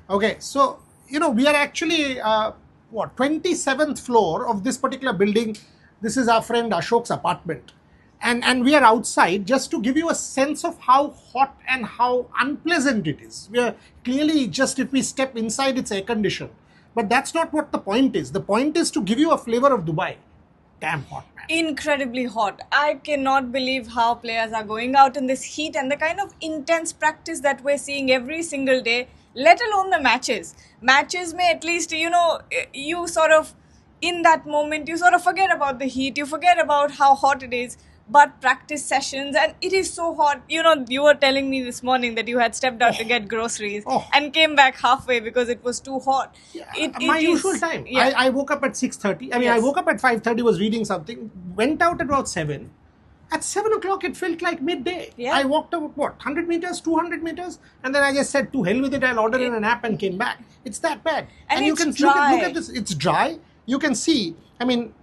Okay, so, we are actually, 27th floor of this particular building. This is our friend Ashok's apartment. And we are outside just to give you a sense of how hot and how unpleasant it is. We are clearly just, if we step inside, it's air conditioned. But that's not what the point is. The point is to give you a flavor of Dubai. Damn hot, man. Incredibly hot. I cannot believe how players are going out in this heat and the kind of intense practice that we're seeing every single day, let alone the matches. Matches may at least, you sort of, in that moment, you sort of forget about the heat, you forget about how hot it is. But practice sessions, and it is so hot. You were telling me this morning that you had stepped out to get groceries and came back halfway because it was too hot. My usual time. Yeah. I woke up at 6:30. I woke up at 5:30, was reading something, went out at about 7. At 7 o'clock, it felt like midday. Yeah. I walked about, 100 meters, 200 meters? And then I just said, to hell with it, I'll order in an app and came back. It's that bad. And you it's can dry. look at this. It's dry. You can see,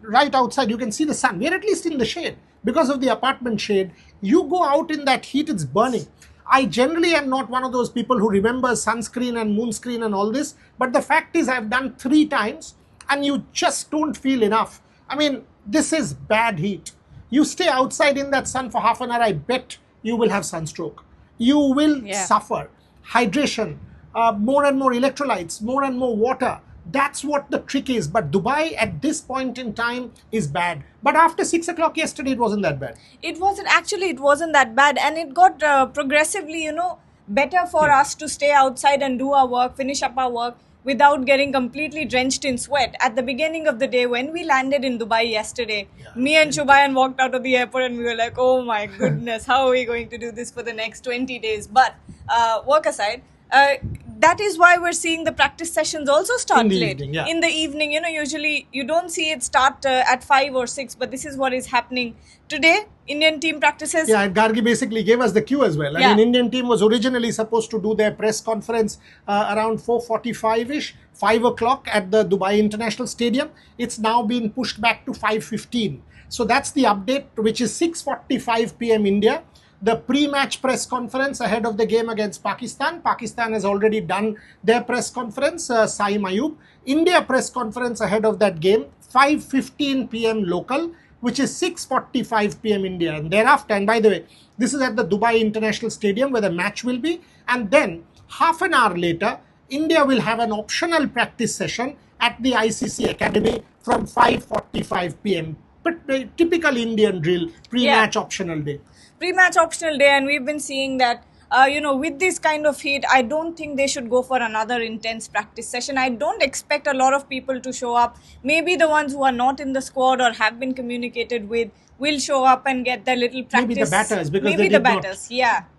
right outside, you can see the sun. We're at least in the shade. Because of the apartment shade, you go out in that heat, it's burning. I generally am not one of those people who remembers sunscreen and moonscreen and all this. But the fact is, I've done 3 times and you just don't feel enough. This is bad heat. You stay outside in that sun for half an hour, I bet you will have sunstroke. You will suffer. Hydration, more and more electrolytes, more and more water. That's what the trick is. But Dubai at this point in time is bad. But after 6 o'clock yesterday, it wasn't that bad. It wasn't that bad. And it got progressively, better for us to stay outside and do our work, finish up our work without getting completely drenched in sweat. At the beginning of the day, when we landed in Dubai yesterday, me and Shubayan walked out of the airport and we were like, oh my goodness, how are we going to do this for the next 20 days? But work aside, that is why we're seeing the practice sessions also start late. In the evening, usually you don't see it start at 5 or 6, but this is what is happening today. Indian team practices. Yeah, and Gargi basically gave us the cue as well. Indian team was originally supposed to do their press conference around 4:45-ish, 5 o'clock at the Dubai International Stadium. It's now been pushed back to 5:15. So that's the update, which is 6:45 p.m. India. The pre-match press conference ahead of the game against Pakistan. Pakistan has already done their press conference, Saim Ayub. India press conference ahead of that game, 5:15 p.m. local, which is 6:45 p.m. India. And thereafter, and by the way, this is at the Dubai International Stadium where the match will be. And then half an hour later, India will have an optional practice session at the ICC Academy from 5:45 p.m. But typical Indian drill, pre-match optional day. Pre-match optional day, and we've been seeing that with this kind of heat, I don't think they should go for another intense practice session. I don't expect a lot of people to show up. Maybe the ones who are not in the squad or have been communicated with will show up and get their little practice. Maybe the batters, because maybe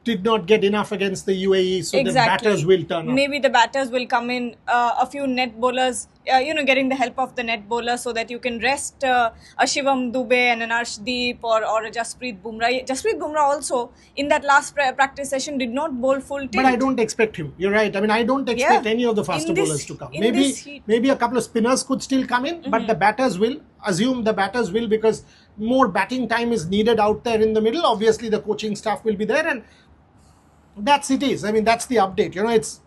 did not get enough against the UAE, so the batters will turn up. Maybe the batters will come in, a few net bowlers, getting the help of the net bowler so that you can rest a Shivam Dube and an Arshdeep or a Jasprit Bumrah. Jasprit Bumrah also, in that last practice session, did not bowl full tilt. But I don't expect him. You're right. I don't expect any of the faster bowlers to come. Maybe a couple of spinners could still come in, but the batters will. Assume the batters will, because more batting time is needed out there in the middle. Obviously, the coaching staff will be there, and that's it is. That's the update.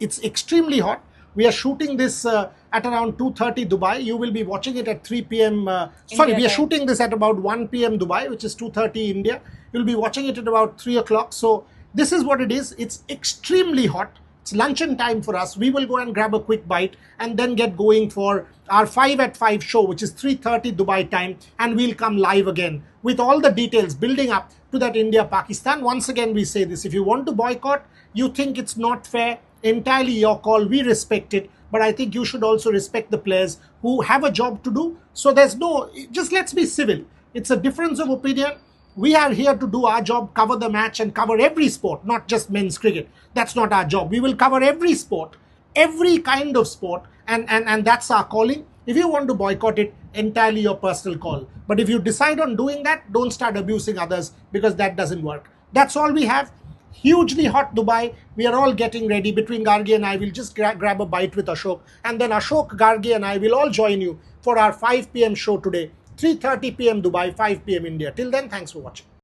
It's extremely hot. We are shooting this at around 2:30 Dubai. You will be watching it at 3 p.m. We are shooting this at about 1 p.m. Dubai, which is 2:30 India. You'll be watching it at about 3 o'clock. So this is what it is. It's extremely hot. It's luncheon time for us. We will go and grab a quick bite and then get going for our 5 at 5 show, which is 3:30 Dubai time. And we'll come live again with all the details building up to that India-Pakistan. Once again, we say this. If you want to boycott, you think it's not fair, entirely your call. We respect it. But I think you should also respect the players who have a job to do. So just let's be civil. It's a difference of opinion. We are here to do our job, cover the match and cover every sport, not just men's cricket. That's not our job. We will cover every sport, every kind of sport, and that's our calling. If you want to boycott it, entirely your personal call. But if you decide on doing that, don't start abusing others, because that doesn't work. That's all we have. Hugely hot Dubai. We are all getting ready. Between Gargi and I, we'll just grab a bite with Ashok. And then Ashok, Gargi and I will all join you for our 5 p.m. show today. 3:30 p.m. Dubai, 5 p.m. India. Till then, thanks for watching.